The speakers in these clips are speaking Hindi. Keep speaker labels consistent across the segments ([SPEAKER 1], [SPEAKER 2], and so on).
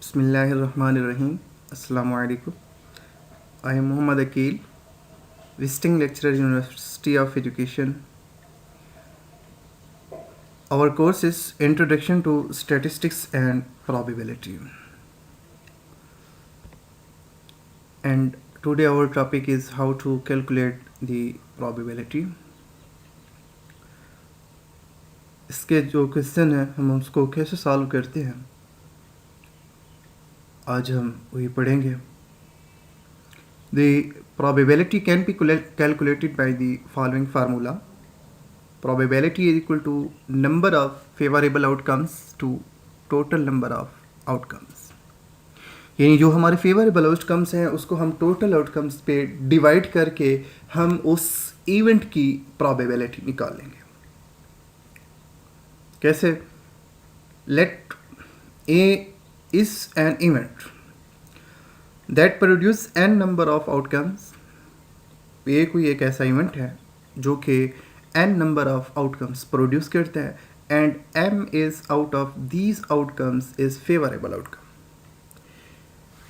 [SPEAKER 1] Bismillahirrahmanirrahim. Assalamu alaikum. I am Muhammad Akil, visiting lecturer, University of Education. Our course is Introduction to Statistics and Probability. And today our topic is how to calculate the probability. इसके जो क्वेश्चन है हम उसको कैसे सॉल्व करते हैं आज हम वही पढ़ेंगे. The probability can be calculated by the following formula. Probability is equal to number of favorable outcomes to total number of outcomes. यानी जो हमारे फेवरेबल आउटकम्स हैं उसको हम टोटल आउटकम्स पे डिवाइड करके हम उस इवेंट की प्रोबेबिलिटी निकाल लेंगे. कैसे? Let A is an event that produce n number of outcomes. ये कोई एक ऐसा इवेंट है जो कि n number of outcomes produce करता है and m is out of these outcomes is favorable outcome.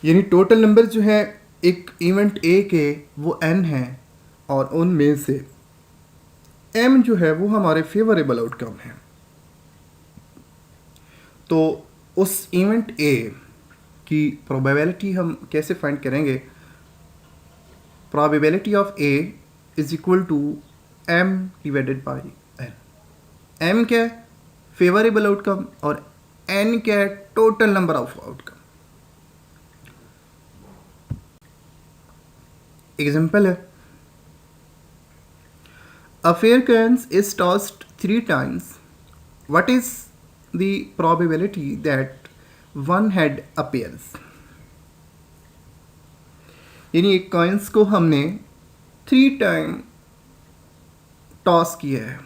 [SPEAKER 1] यानी टोटल नंबर जो है एक इवेंट A के वो n है और उनमें से m जो है वो हमारे फेवरेबल आउटकम है. तो उस इवेंट A की प्रोबेबिलिटी हम कैसे फाइंड करेंगे? Probability of A is equal to m divided by n. m क्या है? फेवरेबल आउटकम और n क्या है? Total number of outcome. Example है, a fair coin is tossed 3 times. What is the probability that one head appears? यानी एक कॉइन्स को हमने 3 टाइम टॉस किया है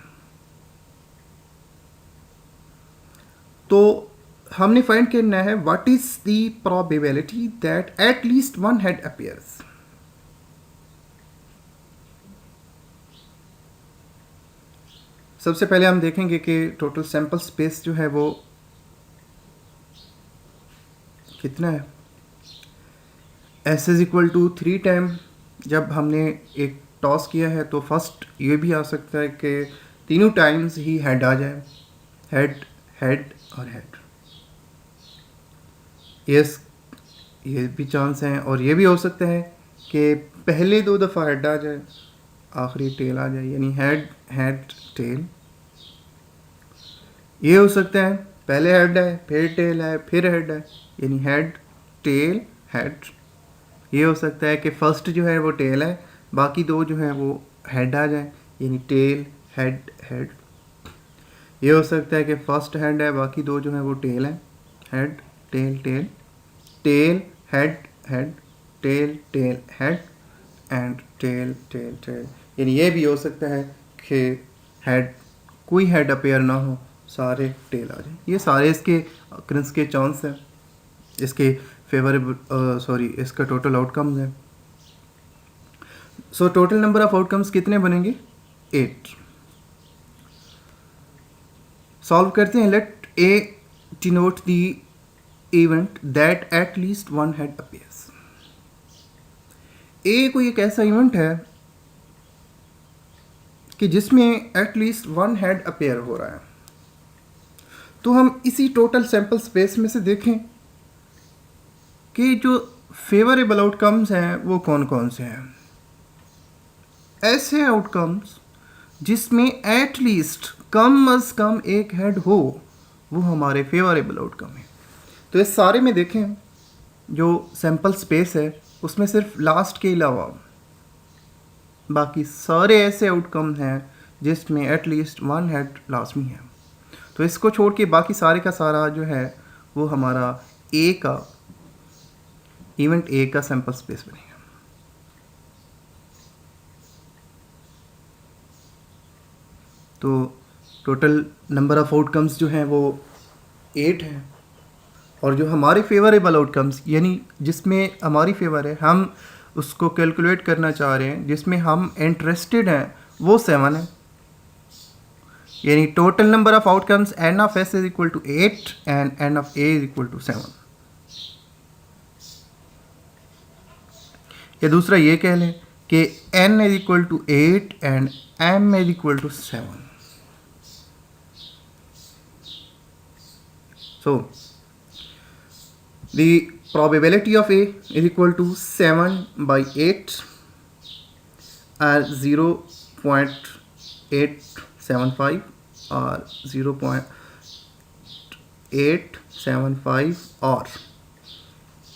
[SPEAKER 1] तो हमने फाइंड करना है what is the probability that at least one head appears. सबसे पहले हम देखेंगे कि टोटल सैंपल स्पेस जो है वो कितना है. S is equal to 3 time. जब हमने एक टॉस किया है तो फर्स्ट ये भी आ सकता है कि तीनों टाइम्स ही हेड आ जाए. हेड, हेड और हेड. यस, ये भी चांस है. और ये भी हो सकता है कि पहले 2 दफ़ा हेड आ जाए, आखिरी टेल आ जाए, यानी हेड, हेड, टेल. ये हो सकता है पहले हेड है, फिर टेल है, फिर हेड है, यानी हेड, टेल, हेड. ये हो सकता है कि फर्स्ट जो है वो टेल है, बाकी 2 जो है वो हेड आ जाए, यानी टेल, हेड, हेड. ये हो सकता है कि फर्स्ट हेड है, बाकी 2 जो है वो टेल है, head, tail, tail, tail, head, head, tail, tail, head and tail, tail, tail. यानी ये भी हो सकता है कि हेड, कोई हेड अपेयर ना हो, सारे टेल आ जाए. ये सारे इसके अक्रंस के चांस हैं, इसके फेवरेबल इसका टोटल आउटकम्स है. So total number of outcomes कितने बनेंगे? 8. सॉल्व करते हैं. Let A denote the event that at least one head appears. A कोई एक ऐसा इवेंट है कि जिसमें at least one head appear हो रहा है. तो हम इसी टोटल सैंपल स्पेस में से देखें कि जो फेवरेबल आउटकम्स हैं वो कौन कौन से हैं. ऐसे आउटकम्स जिसमें एट लीस्ट कम अज कम एक हेड हो वो हमारे फेवरेबल आउटकम है. तो इस सारे में देखें जो सैंपल स्पेस है उसमें सिर्फ लास्ट के अलावा बाकी सारे ऐसे आउटकम हैं जिसमें एट लीस्ट वन हेड लाजमी है. तो इसको छोड़ के बाकी सारे का सारा जो है वो हमारा ए का इवेंट ए का सैंपल स्पेस बनेगा. तो टोटल नंबर ऑफ आउटकम्स जो हैं वो 8 हैं और जो हमारे फेवरेबल आउटकम्स यानी जिसमें हमारी फेवर है हम उसको कैलकुलेट करना चाह रहे हैं, जिसमें हम इंटरेस्टेड हैं, वो 7 है. यानी total number of outcomes n of s is equal to 8 and n of a is equal to 7. या दूसरा ये कह लें कि n is equal to 8 and m is equal to 7. So the probability of A is equal to 7 by 8 or 0.875 or 0.875 or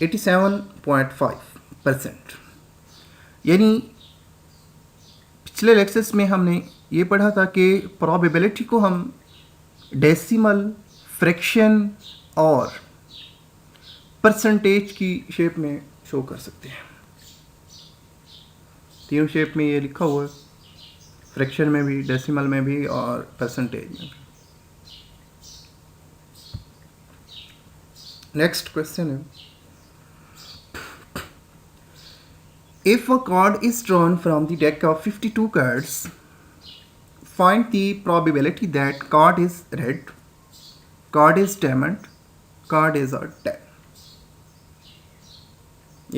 [SPEAKER 1] 87.5%. यानी पिछले लेक्चर्स में हमने ये पढ़ा था कि प्रोबेबिलिटी को हम डेसिमल, फ्रैक्शन और परसेंटेज की शेप में शो कर सकते हैं. तीनों शेप में ये लिखा हुआ है, फ्रैक्शन में भी, डेसिमल में भी और परसेंटेज में भी. नेक्स्ट क्वेश्चन है, if a card is drawn from the deck of 52 cards, find the probability that card is red, card is diamond, card is a 10.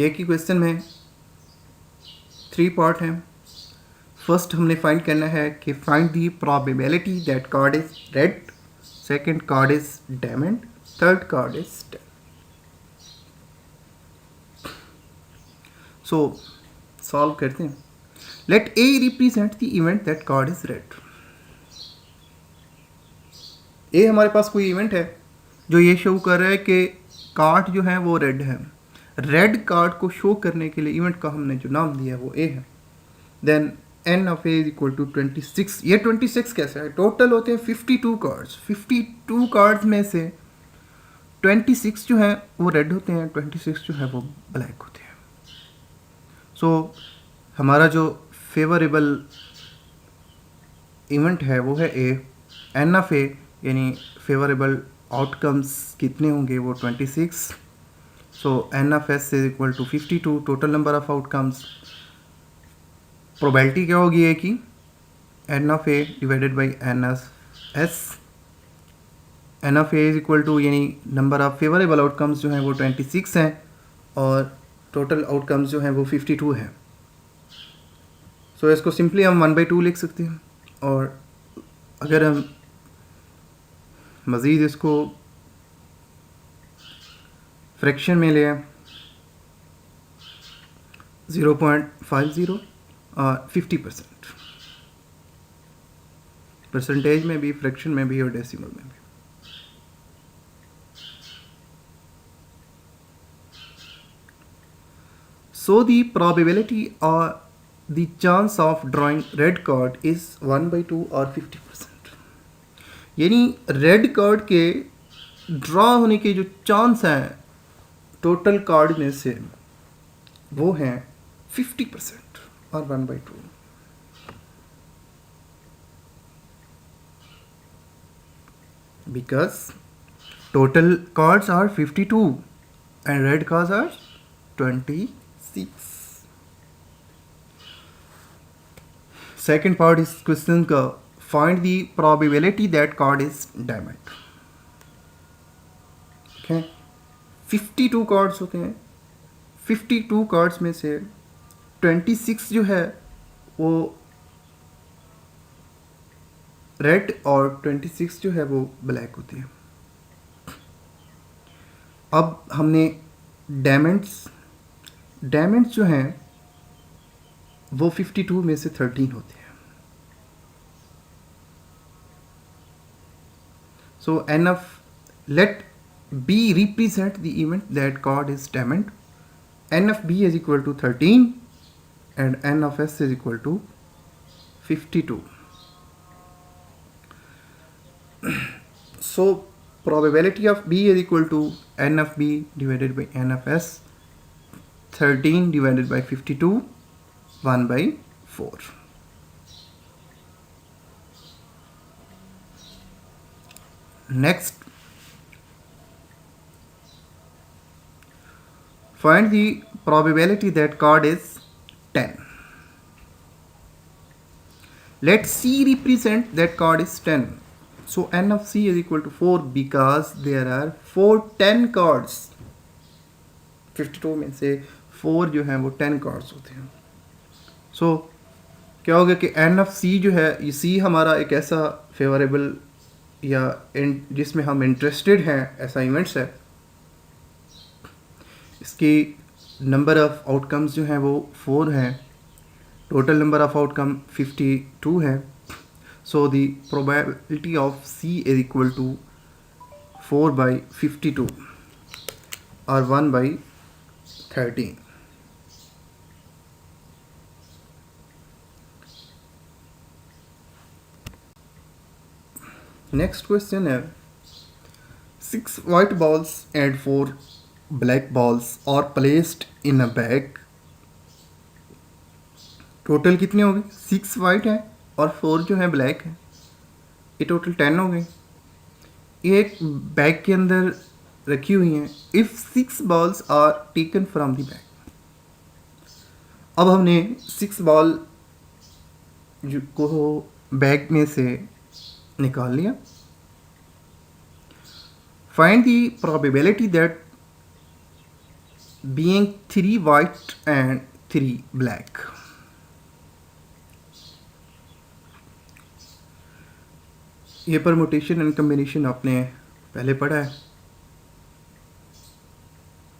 [SPEAKER 1] एक ही क्वेश्चन में 3 पार्ट हैं. फर्स्ट हमने फाइंड करना है कि find the probability that card is red, second card is diamond, third card is 10. So solve करते हैं. Let A represent the event that card is red. A हमारे पास कोई इवेंट है जो ये शो कर रहा है कि कार्ड जो है वो रेड है. रेड कार्ड को शो करने के लिए इवेंट का हमने जो नाम दिया है वो ए है. Then n of A is equal to 26. ये 26 कैसे है? टोटल होते हैं 52 कार्ड्स. 52 कार्ड्स में से 26 जो है वो रेड होते हैं, 26 जो है वो ब्लैक होते हैं. सो हमारा जो फेवरेबल इवेंट है वो है ए. एन ऑफ ए यानी फेवरेबल आउटकम्स कितने होंगे वो 26. So n of S is equal to 52, total number of outcomes. Probability क्या होगी ए की? N of A divided by n of S. N of A is equal to यानी नंबर ऑफ फेवरेबल आउटकम्स जो हैं वो 26 हैं और टोटल आउटकम्स जो हैं वो 52 हैं. सो इसको सिंपली हम 1/2 लिख सकते हैं. और अगर हम मज़ीद इसको फ्रैक्शन में ले 0.50 और 50%, परसेंटेज में भी, फ्रैक्शन में भी और डेसिमल में भी. So the probability or the chance of drawing red card is 1/2 or 50%. यानी रेड कार्ड के ड्रॉ होने के जो चांस हैं टोटल कार्ड में से वो हैं 50% और 1/2. Because total cards are 52 and red cards are 26. Second part is question का find the probability that card is diamond. Okay, 52 cards होते हैं. 52 कार्ड्स में से 26 जो है वो रेड और 26 जो है वो ब्लैक होते हैं. अब हमने डायमंड्स जो हैं वो 52 में से 13 होते हैं. So n of let B represent the event that card is diamond. N of B is equal to 13 and n of S is equal to 52. So probability of B is equal to n of B divided by n of S. 13 divided by 52, 1/4. Next, find the probability that card is 10. Let C represent that card is 10. So n of C is equal to 4 because there are 4 10 cards. 52 में से 4 जो है वो 10 कार्ड्स होते हैं। सो क्या होगा कि एन ऑफ सी जो है, ये सी हमारा एक ऐसा फेवरेबल या जिसमें हम इंटरेस्टेड हैं ऐसा इवेंट्स है। इसकी नंबर ऑफ आउटकम्स जो हैं वो 4 हैं, टोटल नंबर ऑफ आउटकम 52 है। So the probability of C is equal to 4/52 और 1/13। नेक्स्ट क्वेश्चन है 6 white balls and 4 black balls are placed in a bag। Total कितने हो गए? 6 वाइट है और 4 जो है ब्लैक है, ये टोटल 10 हो गए। ये एक बैग के अंदर रखी हुई हैं। If 6 balls are taken from the bag, अब हमने 6 बॉल को बैग में से निकाल लिया। Find the probability that being 3 white and 3 black। ये परमुटेशन एंड कम्बिनेशन आपने पहले पढ़ा है।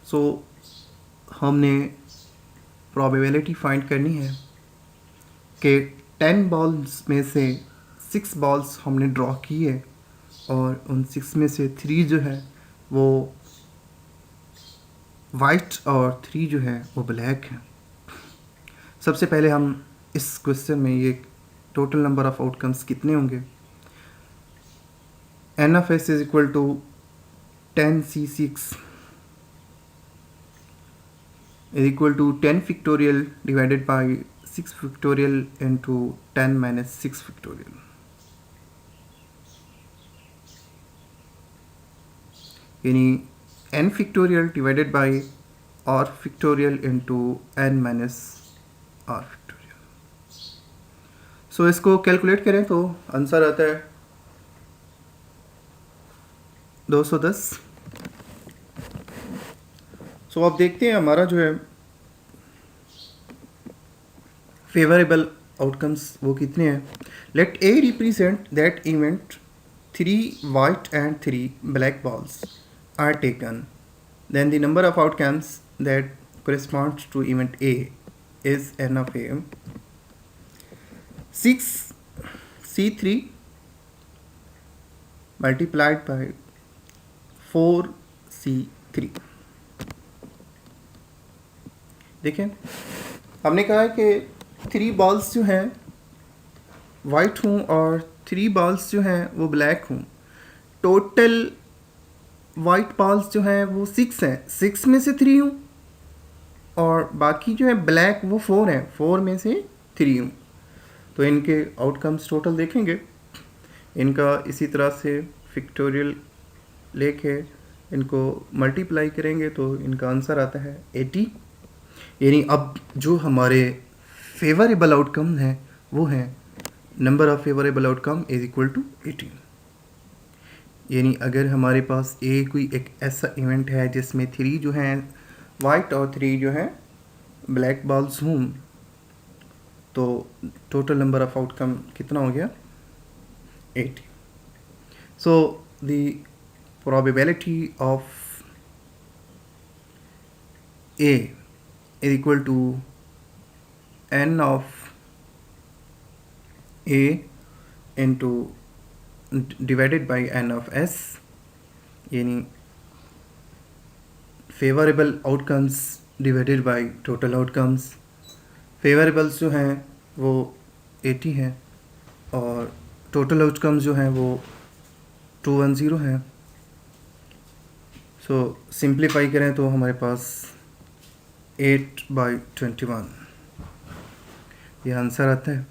[SPEAKER 1] सो हमने प्रोबेबिलिटी फाइंड करनी है कि 10 बॉल्स में से 6 बॉल्स हमने ड्रॉ की है और उन 6 में से 3 जो है वो वाइट और 3 जो है वो ब्लैक है। सबसे पहले हम इस क्वेश्चन में ये टोटल नंबर ऑफ आउटकम्स कितने होंगे। N of S is equal to 10c6 is equal to 10 factorial divided by 6 factorial into 10 minus 6 factorial। यानी n factorial divided by r factorial into n minus r factorial। सो इसको कैलकुलेट करें तो आंसर आता है 210। सो आप देखते हैं हमारा जो है फेवरेबल आउटकम्स वो कितने हैं। Let A represent that event 3 white and 3 black balls are taken, then the number of outcomes that corresponds to event A is n of A 6c3 multiplied by 4c3। देखें हमने कहा है कि 3 बॉल्स जो हैं वाइट हूँ और 3 बॉल्स जो हैं वो ब्लैक हूँ। टोटल वाइट बॉल्स जो हैं वो 6 हैं, 6 में से 3 हूँ और बाकी जो है ब्लैक वो 4 हैं, 4 में से 3 हूँ। तो इनके आउटकम्स टोटल देखेंगे, इनका इसी तरह से फैक्टोरियल लेके इनको मल्टीप्लाई करेंगे तो इनका आंसर आता है 80। यानी अब जो हमारे फेवरेबल आउटकम हैं वो हैं number of favourable outcome is equal to 80। यानी अगर हमारे पास कोई एक ऐसा इवेंट है जिसमें 3 जो हैं वाइट और 3 जो हैं ब्लैक बॉल्स हों तो टोटल नंबर ऑफ आउटकम कितना हो गया 80। सो the probability of A is equal to n of A into divided by n of S। यानी favourable outcomes divided by total outcomes. Favourables जो हैं वो 80 हैं और टोटल आउटकम्स जो हैं वो 210 हैं। सो सिंप्लीफाई करें तो हमारे पास 8/21 ये आंसर आता है।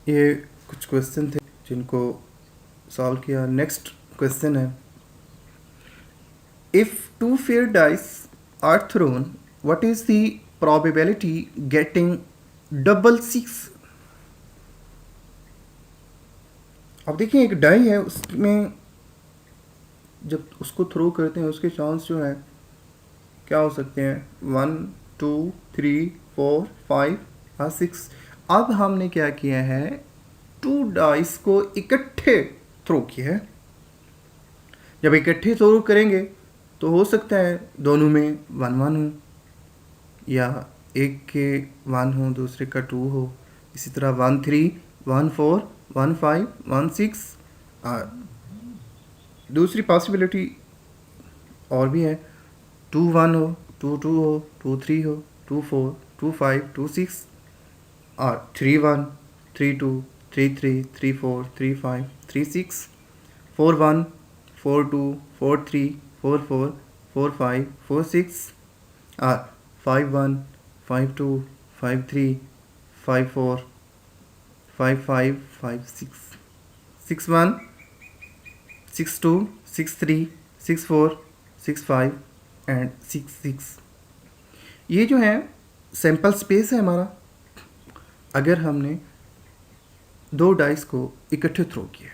[SPEAKER 1] ये कुछ क्वेश्चन थे जिनको सॉल्व किया। नेक्स्ट क्वेश्चन है if 2 fair dice are thrown what is the probability getting double 6। अब देखिए एक डाई है उसमें जब उसको थ्रो करते हैं उसके चांस जो है क्या हो सकते हैं, 1 2 3 4 5 और 6। अब हमने क्या किया है, 2 डाइस को इकट्ठे थ्रो किया है। जब इकट्ठे थ्रो करेंगे तो हो सकता है दोनों में 1 1 हो, या एक के 1 हो दूसरे का 2 हो। इसी तरह 1 3 1 4 1 5 1 6। और दूसरी पॉसिबिलिटी और भी है, 2 1 हो, 2 2 हो, 2 3 हो, 2 4 2 5 2 6, और 3 1 3 2 3 3 3 4 3 5 3 6, 4 1 4 2 4 3 4 4 4 5 4 6, और 5 1 5 2 5 3 5 4 5 5 5 6 6 1 6 2 6 3 6 4 6 5 एंड 6 6। ये जो है सैंपल स्पेस है हमारा, अगर हमने 2 डाइस को इकट्ठे थ्रो किया।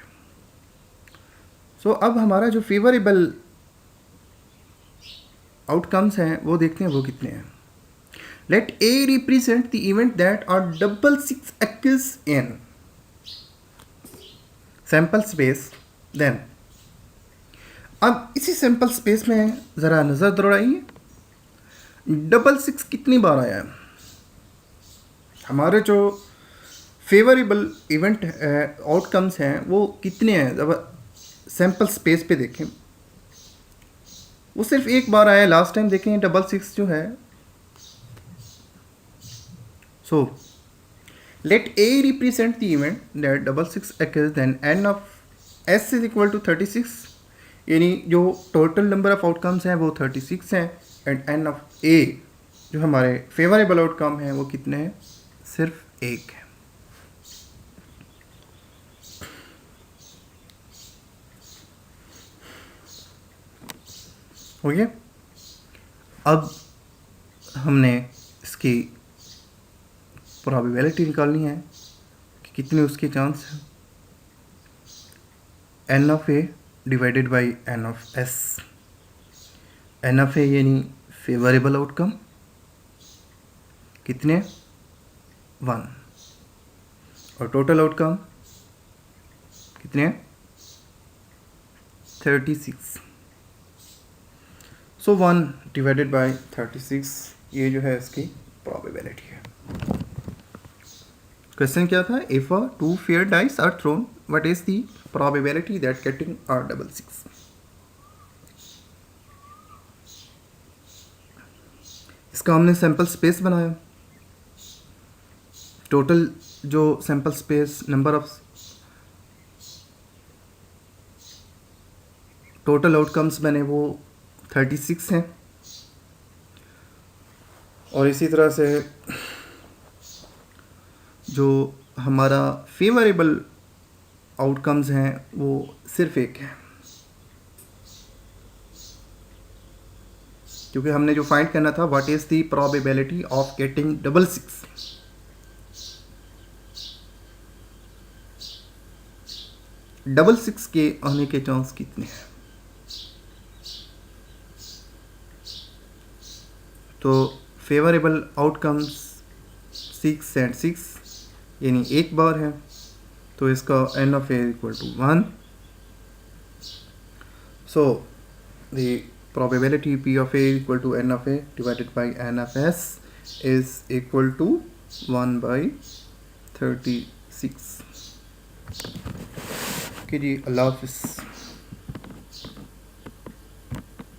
[SPEAKER 1] सो अब हमारा जो फेवरेबल आउटकम्स हैं वो देखते हैं वो कितने हैं। Let A represent the event that are double 6 occurs in sample space, then अब इसी सैंपल स्पेस में ज़रा नज़र दौड़ाइए, डबल 6 कितनी बार आया है। हमारे जो फेवरेबल इवेंट आउटकम्स हैं वो कितने हैं, जब सैंपल स्पेस पे देखें वो सिर्फ एक बार आया। लास्ट टाइम देखें डबल 6 जो है। So let A represent the event that double 6 occurs, then n of S is equal to 36, यानी जो टोटल नंबर ऑफ आउटकम्स हैं वो 36 हैं, एंड एन ऑफ ए जो हमारे फेवरेबल आउटकम हैं वो कितने हैं, सिर्फ एक है। हो गया। अब हमने इसकी प्रोबेबिलिटी निकालनी है कि कितने उसके चांस हैं। N of A divided by n of S. N of A यानी फेवरेबल आउटकम कितने, 1, और टोटल आउटकम कितने, 36। सो 1 डिवाइडेड बाई 36, ये जो है इसकी प्रोबेबिलिटी है। क्वेश्चन क्या था, if a 2 fair dice are thrown, what is the probability that getting are double 6। इसका हमने सैंपल स्पेस बनाया। टोटल जो sample space number of total outcomes बने वो 36 हैं, और इसी तरह से जो हमारा फेवरेबल आउटकम्स हैं वो सिर्फ एक है, क्योंकि हमने जो फाइंड करना था what is the probability of getting double 6। Double 6 के आने के चांस कितने हैं, तो फेवरेबल आउटकम्स 6 एंड 6 यानी एक बार है, तो इसका n of A equal to 1। So the probability P of A equal to N of A divided by N of S is equal to 1 by 36। Okay जी, अल्लाह हाफिज़।